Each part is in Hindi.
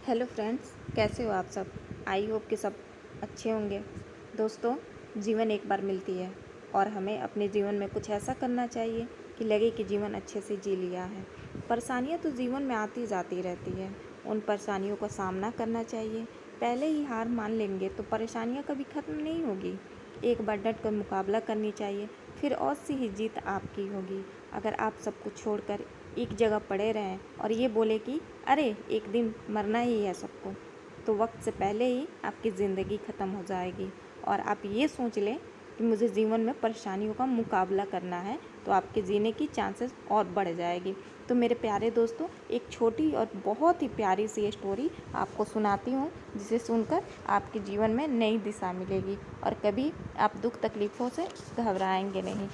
हेलो फ्रेंड्स, कैसे हो आप सब। आई होप कि सब अच्छे होंगे। दोस्तों, जीवन एक बार मिलती है और हमें अपने जीवन में कुछ ऐसा करना चाहिए कि लगे कि जीवन अच्छे से जी लिया है। परेशानियां तो जीवन में आती जाती रहती है, उन परेशानियों का सामना करना चाहिए। पहले ही हार मान लेंगे तो परेशानियां कभी ख़त्म नहीं होगी। एक बार डट कर मुकाबला करनी चाहिए, फिर और सी ही जीत आपकी होगी। अगर आप सब कुछ छोड़कर एक जगह पड़े रहें और ये बोले कि अरे एक दिन मरना ही है सबको, तो वक्त से पहले ही आपकी ज़िंदगी ख़त्म हो जाएगी। और आप ये सोच लें कि मुझे जीवन में परेशानियों का मुकाबला करना है, तो आपके जीने की चांसेस और बढ़ जाएगी। तो मेरे प्यारे दोस्तों, एक छोटी और बहुत ही प्यारी सी स्टोरी आपको सुनाती हूँ, जिसे सुनकर आपके जीवन में नई दिशा मिलेगी और कभी आप दुख तकलीफ़ों से घबराएंगे नहीं।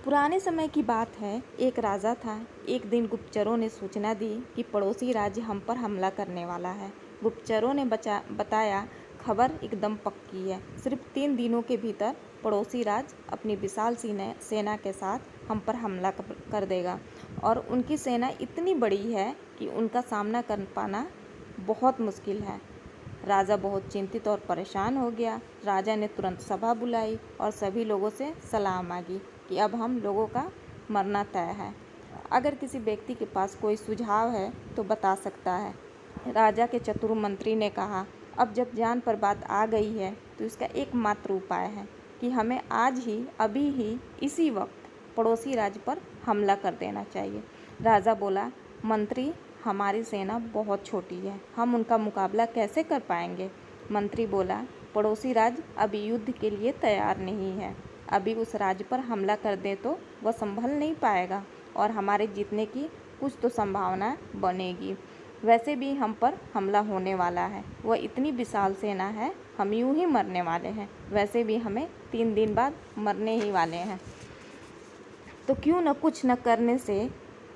पुराने समय की बात है, एक राजा था। एक दिन गुप्तचरों ने सूचना दी कि पड़ोसी राज्य हम पर हमला करने वाला है। गुप्तचरों ने बताया, खबर एकदम पक्की है। सिर्फ 3 दिनों के भीतर पड़ोसी राज्य अपनी विशाल सेना के साथ हम पर हमला कर देगा और उनकी सेना इतनी बड़ी है कि उनका सामना कर पाना बहुत मुश्किल है। राजा बहुत चिंतित और परेशान हो गया। राजा ने तुरंत सभा बुलाई और सभी लोगों से सलाह मांगी कि अब हम लोगों का मरना तय है। अगर किसी व्यक्ति के पास कोई सुझाव है तो बता सकता है। राजा के चतुर मंत्री ने कहा, अब जब जान पर बात आ गई है तो इसका एकमात्र उपाय है कि हमें आज ही, अभी ही, इसी वक्त पड़ोसी राज्य पर हमला कर देना चाहिए। राजा बोला, मंत्री, हमारी सेना बहुत छोटी है, हम उनका मुकाबला कैसे कर पाएंगे। मंत्री बोला, पड़ोसी राज्य अभी युद्ध के लिए तैयार नहीं है। अभी उस राज्य पर हमला कर दें तो वह संभल नहीं पाएगा और हमारे जीतने की कुछ तो संभावना बनेगी। वैसे भी हम पर हमला होने वाला है, वह इतनी विशाल सेना है, हम यूं ही मरने वाले हैं। वैसे भी हमें 3 दिन बाद मरने ही वाले हैं, तो क्यों न कुछ न करने से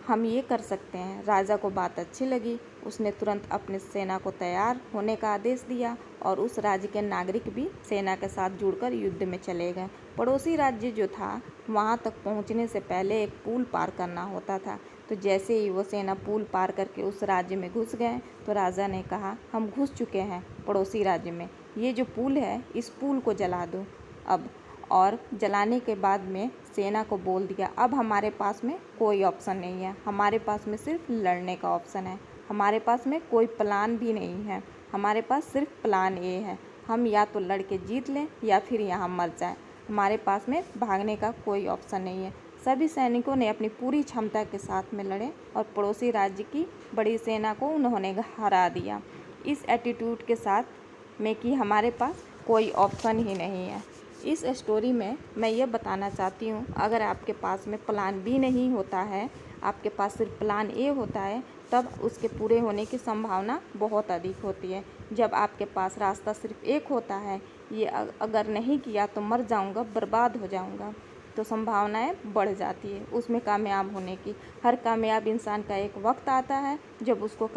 हम ये कर सकते हैं। राजा को बात अच्छी लगी। उसने तुरंत अपने सेना को तैयार होने का आदेश दिया और उस राज्य के नागरिक भी सेना के साथ जुड़कर युद्ध में चले गए। पड़ोसी राज्य जो था, वहाँ तक पहुँचने से पहले एक पुल पार करना होता था। तो जैसे ही वो सेना पुल पार करके उस राज्य में घुस गए तो राजा ने कहा, हम घुस चुके हैं पड़ोसी राज्य में, ये जो पुल है इस पुल को जला दो अब। और जलाने के बाद में सेना को बोल दिया, अब हमारे पास में कोई ऑप्शन नहीं है, हमारे पास में सिर्फ लड़ने का ऑप्शन है, हमारे पास में कोई प्लान भी नहीं है, हमारे पास सिर्फ प्लान ए है, हम या तो लड़ के जीत लें या फिर यहाँ मर जाएं, हमारे पास में भागने का कोई ऑप्शन नहीं है। सभी सैनिकों ने अपनी पूरी क्षमता के साथ में लड़े और पड़ोसी राज्य की बड़ी सेना को उन्होंने हरा दिया, इस एटीट्यूड के साथ में कि हमारे पास कोई ऑप्शन ही नहीं है। इस स्टोरी में मैं ये बताना चाहती हूँ, अगर आपके पास में प्लान बी नहीं होता है, आपके पास सिर्फ प्लान ए होता है, तब उसके पूरे होने की संभावना बहुत अधिक होती है। जब आपके पास रास्ता सिर्फ एक होता है, ये अगर नहीं किया तो मर जाऊँगा, बर्बाद हो जाऊँगा, तो संभावनाएं बढ़ जाती है उसमें कामयाब होने की। हर कामयाब इंसान का एक वक्त आता है जब उसको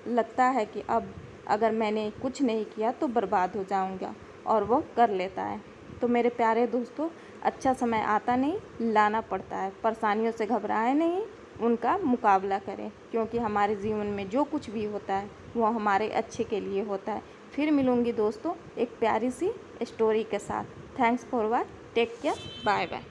लगता है कि अब अगर मैंने कुछ नहीं किया तो बर्बाद हो जाऊँगा, और वो कर लेता है। तो मेरे प्यारे दोस्तों, अच्छा समय आता नहीं, लाना पड़ता है। परेशानियों से घबराएं नहीं, उनका मुकाबला करें, क्योंकि हमारे जीवन में जो कुछ भी होता है वो हमारे अच्छे के लिए होता है। फिर मिलूँगी दोस्तों एक प्यारी सी स्टोरी के साथ। Thanks for watch, take care, bye bye.